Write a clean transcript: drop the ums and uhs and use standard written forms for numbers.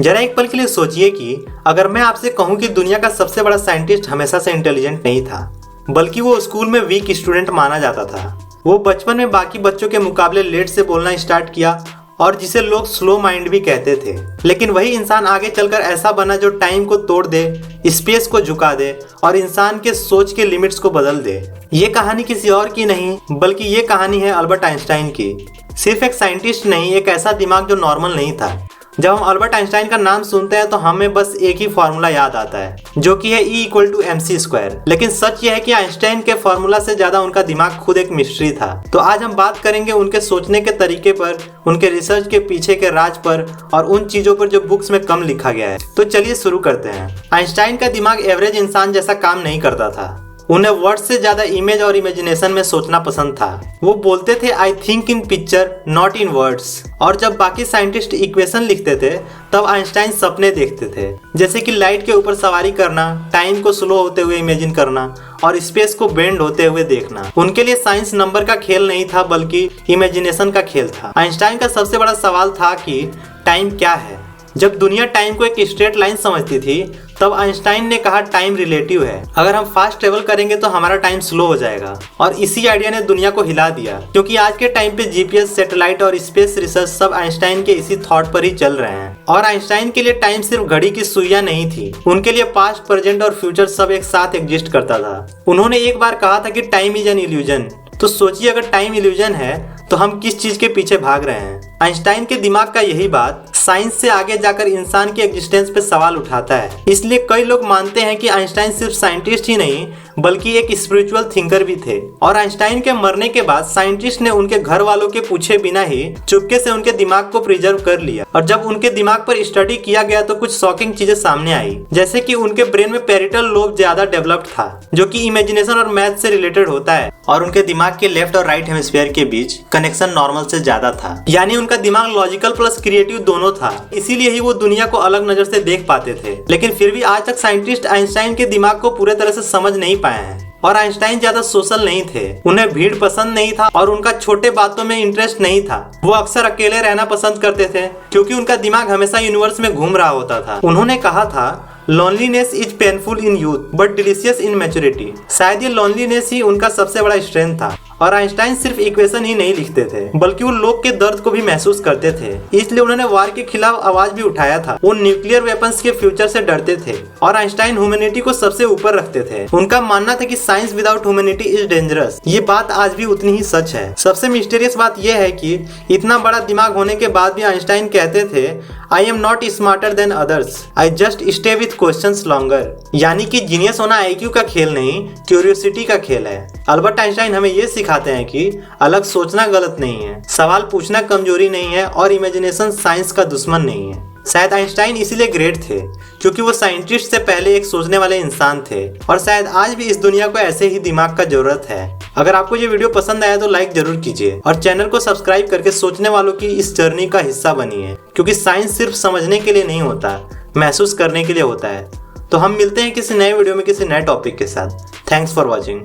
जरा एक पल के लिए सोचिए कि अगर मैं आपसे कहूं कि दुनिया का सबसे बड़ा साइंटिस्ट हमेशा से इंटेलिजेंट नहीं था, बल्कि वो स्कूल में वीक स्टूडेंट माना जाता था। वो बचपन में बाकी बच्चों के मुकाबले लेट से बोलना स्टार्ट किया और जिसे लोग स्लो माइंड भी कहते थे। लेकिन वही इंसान आगे चलकर ऐसा बना जो टाइम को तोड़ दे, स्पेस को झुका दे और इंसान के सोच के लिमिट्स को बदल दे। ये कहानी किसी और की नहीं, बल्कि ये कहानी है अल्बर्ट आइंस्टाइन की। सिर्फ एक साइंटिस्ट नहीं, एक ऐसा दिमाग जो नॉर्मल नहीं था। जब हम अल्बर्ट आइंस्टाइन का नाम सुनते हैं तो हमें बस एक ही फॉर्मूला याद आता है, जो कि है E=mc²। लेकिन सच यह है कि आइंस्टाइन के फॉर्मूला से ज्यादा उनका दिमाग खुद एक मिस्ट्री था। तो आज हम बात करेंगे उनके सोचने के तरीके पर, उनके रिसर्च के पीछे के राज पर और उन चीजों पर जो बुक्स में कम लिखा गया है। तो चलिए शुरू करते हैं। आइंस्टाइन का दिमाग एवरेज इंसान जैसा काम नहीं करता था। उन्हें वर्ड से ज्यादा इमेज और इमेजिनेशन में सोचना पसंद था। वो बोलते थे I think in picture not in words. और जब बाकी साइंटिस्ट इक्वेशन लिखते थे तब आइंस्टाइन सपने देखते थे, जैसे कि लाइट के ऊपर सवारी करना, टाइम को स्लो होते हुए इमेजिन करना और स्पेस को बेंड होते हुए देखना। उनके लिए साइंस नंबर का खेल नहीं था, बल्कि इमेजिनेशन का खेल था। आइंस्टाइन का सबसे बड़ा सवाल था कि टाइम क्या है। जब दुनिया टाइम को एक स्ट्रेट लाइन समझती थी तब आइंस्टाइन ने कहा टाइम रिलेटिव है। अगर हम फास्ट ट्रेवल करेंगे तो हमारा टाइम स्लो हो जाएगा। और इसी आइडिया ने दुनिया को हिला दिया, क्योंकि आज के टाइम पे जीपीएस, सैटेलाइट और स्पेस रिसर्च सब आइंस्टाइन के इसी थॉट पर ही चल रहे हैं। और आइंस्टाइन के लिए टाइम सिर्फ घड़ी की सुइयां नहीं थी, उनके लिए पास्ट, प्रेजेंट और फ्यूचर सब एक साथ एग्जिस्ट करता था। उन्होंने एक बार कहा था कि टाइम इज एन इल्यूजन। तो सोचिए, अगर टाइम इल्यूजन है तो हम किस चीज के पीछे भाग रहे हैं। आइंस्टाइन के दिमाग का यही बात साइंस से आगे जाकर इंसान के एग्जिस्टेंस पे सवाल उठाता है। इसलिए कई लोग मानते हैं कि आइंस्टाइन सिर्फ साइंटिस्ट ही नहीं, बल्कि एक स्पिरिचुअल थिंकर भी थे। और आइंस्टाइन के मरने के बाद साइंटिस्ट ने उनके घर वालों के पूछे बिना ही चुपके से उनके दिमाग को प्रिजर्व कर लिया। और जब उनके दिमाग पर स्टडी किया गया तो कुछ शॉकिंग चीजें सामने आई, जैसे कि उनके ब्रेन में पैरिटल लोब ज्यादा डेवलप्ड था, जो कि इमेजिनेशन और मैथ से रिलेटेड होता है। और उनके दिमाग के लेफ्ट और राइट हेमिस्फीयर के बीच कनेक्शन नॉर्मल से ज्यादा था, यानी उनका दिमाग लॉजिकल प्लस क्रिएटिव दोनों था। इसीलिए ही वो दुनिया को अलग नजर से देख पाते थे। लेकिन फिर भी आज तक साइंटिस्ट आइंस्टाइन के दिमाग को पूरे तरह से समझ नहीं पाए हैं। और आइंस्टाइन ज्यादा सोशल नहीं थे, उन्हें भीड़ पसंद नहीं था और उनका छोटे बातों में इंटरेस्ट नहीं था। वो अक्सर अकेले रहना पसंद करते थे, क्योंकि उनका दिमाग हमेशा यूनिवर्स में घूम रहा होता था। उन्होंने कहा था loneliness is painful in youth but delicious in maturity. शायद ये लोनलीनेस ही उनका सबसे बड़ा स्ट्रेंथ था। और आइंस्टाइन सिर्फ इक्वेशन ही नहीं लिखते थे, बल्कि वो लोग के दर्द को भी महसूस करते थे। इसलिए उन्होंने वार के खिलाफ आवाज भी उठाया था। वो न्यूक्लियर वेपन्स के फ्यूचर से डरते थे। और आइंस्टाइन ह्यूमैनिटी को सबसे ऊपर रखते थे। उनका मानना था कि science without humanity is dangerous. ये बात आज भी उतनी ही सच है। सबसे मिस्टीरियस बात यह है कि इतना बड़ा दिमाग होने के बाद भी आइंस्टाइन कहते थे I am not smarter than others, I just stay with questions longer. यानी कि जीनियस होना आईक्यू का खेल नहीं, क्यूरियोसिटी का खेल है। अल्बर्ट आइंस्टाइन हमें ये सिखाते हैं कि अलग सोचना गलत नहीं है, सवाल पूछना कमजोरी नहीं है और इमेजिनेशन साइंस का दुश्मन नहीं है। शायद आइंस्टाइन इसीलिए ग्रेट थे, क्योंकि वो साइंटिस्ट से पहले एक सोचने वाले इंसान थे। और शायद आज भी इस दुनिया को ऐसे ही दिमाग का जरूरत है। अगर आपको ये वीडियो पसंद आया तो लाइक जरूर कीजिए और चैनल को सब्सक्राइब करके सोचने वालों की इस जर्नी का हिस्सा बनिए, क्योंकि साइंस सिर्फ समझने के लिए नहीं होता, महसूस करने के लिए होता है। तो हम मिलते हैं किसी नए वीडियो में किसी नए टॉपिक के साथ। Thanks for watching.